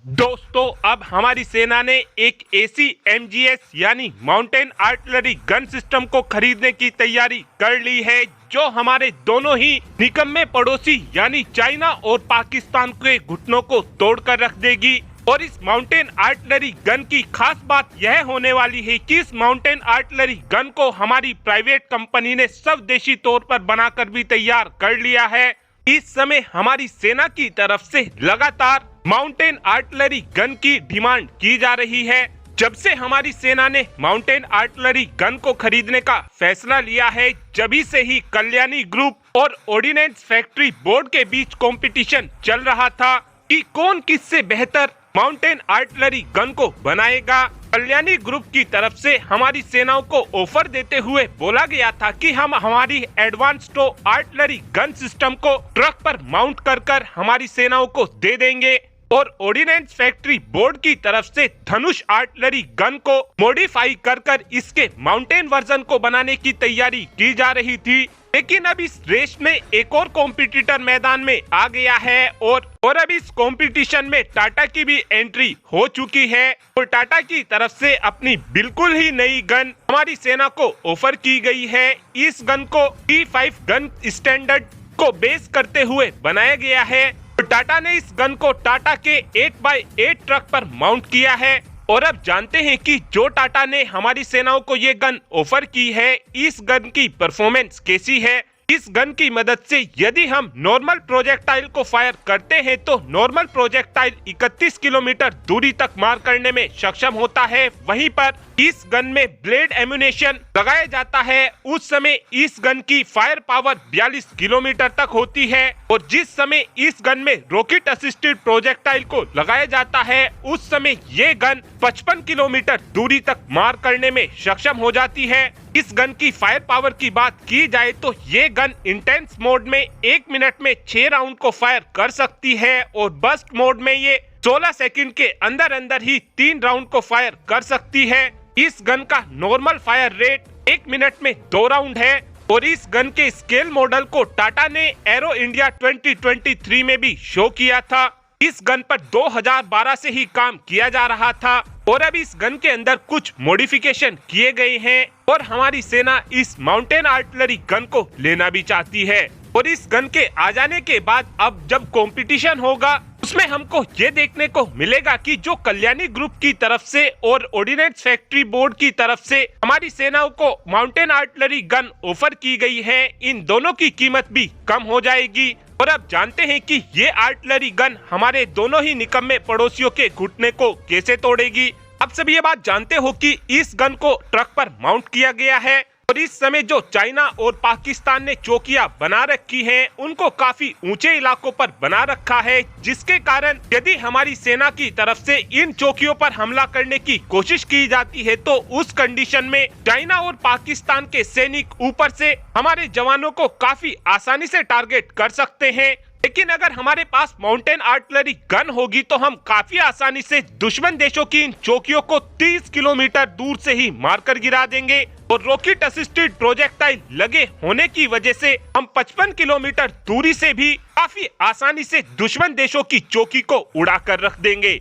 दोस्तों, अब हमारी सेना ने एक ACMGS यानी माउंटेन आर्टिलरी गन सिस्टम को खरीदने की तैयारी कर ली है, जो हमारे दोनों ही निकम्मे पड़ोसी यानी चाइना और पाकिस्तान के घुटनों को तोड़कर रख देगी। और इस माउंटेन आर्टिलरी गन की खास बात यह होने वाली है कि इस माउंटेन आर्टिलरी गन को हमारी प्राइवेट कंपनी ने स्वदेशी तौर पर बनाकर भी तैयार कर लिया है। इस समय हमारी सेना की तरफ से लगातार माउंटेन आर्टिलरी गन की डिमांड की जा रही है। जब से हमारी सेना ने माउंटेन आर्टिलरी गन को खरीदने का फैसला लिया है, जभी से ही कल्याणी ग्रुप और ऑर्डिनेंस फैक्ट्री बोर्ड के बीच कंपटीशन चल रहा था कि कौन किससे बेहतर माउंटेन आर्टिलरी गन को बनाएगा। कल्याणी ग्रुप की तरफ से हमारी सेनाओं को ऑफर देते हुए बोला गया था कि हम हमारी एडवांस्ड आर्टिलरी गन सिस्टम को ट्रक पर माउंट कर हमारी सेनाओं को दे देंगे। और ऑर्डिनेंस फैक्ट्री बोर्ड की तरफ से धनुष आर्टिलरी गन को मॉडिफाई कर इसके माउंटेन वर्जन को बनाने की तैयारी की जा रही थी। लेकिन अब इस रेस में एक और कॉम्पिटिटर मैदान में आ गया है और अब इस कंपटीशन में टाटा की भी एंट्री हो चुकी है। और टाटा की तरफ से अपनी बिल्कुल ही नई गन हमारी सेना को ऑफर की गई है। इस गन को T5 गन स्टैंडर्ड को बेस करते हुए बनाया गया है। टाटा ने इस गन को टाटा के 8x8 ट्रक पर माउंट किया है। और अब जानते हैं कि जो टाटा ने हमारी सेनाओं को ये गन ऑफर की है, इस गन की परफॉर्मेंस कैसी है। इस गन की मदद से यदि हम नॉर्मल प्रोजेक्टाइल को फायर करते हैं तो नॉर्मल प्रोजेक्टाइल 31 किलोमीटर दूरी तक मार करने में सक्षम होता है। वहीं पर इस गन में ब्लेड एम्यूनेशन लगाया जाता है, उस समय इस गन की फायर पावर 42 किलोमीटर तक होती है। और जिस समय इस गन में रॉकेट असिस्टेड प्रोजेक्टाइल को लगाया जाता है, उस समय ये गन 55 किलोमीटर दूरी तक मार करने में सक्षम हो जाती है। इस गन की फायर पावर की बात की जाए तो ये गन इंटेंस मोड में 1 मिनट में 6 राउंड को फायर कर सकती है और बस्ट मोड में ये 16 सेकंड के अंदर ही 3 राउंड को फायर कर सकती है। इस गन का नॉर्मल फायर रेट 1 मिनट में 2 राउंड है। और इस गन के स्केल मॉडल को टाटा ने एरो इंडिया 2023 में भी शो किया था। इस गन पर 2012 से ही काम किया जा रहा था और अब इस गन के अंदर कुछ मॉडिफिकेशन किए गए हैं और हमारी सेना इस माउंटेन आर्टिलरी गन को लेना भी चाहती है। और इस गन के आ जाने के बाद अब जब कंपटीशन होगा, उसमें हमको ये देखने को मिलेगा कि जो कल्याणी ग्रुप की तरफ से और ऑर्डिनेंस फैक्ट्री बोर्ड की तरफ से हमारी सेनाओं को माउंटेन आर्टिलरी गन ऑफर की गई है, इन दोनों की कीमत भी कम हो जाएगी। और अब जानते हैं कि ये आर्टिलरी गन हमारे दोनों ही निकम्मे पड़ोसियों के घुटने को कैसे तोड़ेगी। आप सब ये बात जानते हो कि इस गन को ट्रक पर माउंट किया गया है और इस समय जो चाइना और पाकिस्तान ने चौकियां बना रखी हैं, उनको काफी ऊंचे इलाकों पर बना रखा है, जिसके कारण यदि हमारी सेना की तरफ से इन चौकियों पर हमला करने की कोशिश की जाती है तो उस कंडीशन में चाइना और पाकिस्तान के सैनिक ऊपर से हमारे जवानों को काफी आसानी से टारगेट कर सकते हैं। लेकिन अगर हमारे पास माउंटेन आर्टिलरी गन होगी तो हम काफी आसानी से दुश्मन देशों की इन चौकियों को 30 किलोमीटर दूर से ही मारकर गिरा देंगे। और रॉकेट असिस्टेड प्रोजेक्टाइल लगे होने की वजह से हम 55 किलोमीटर दूरी से भी काफी आसानी से दुश्मन देशों की चौकी को उड़ाकर रख देंगे।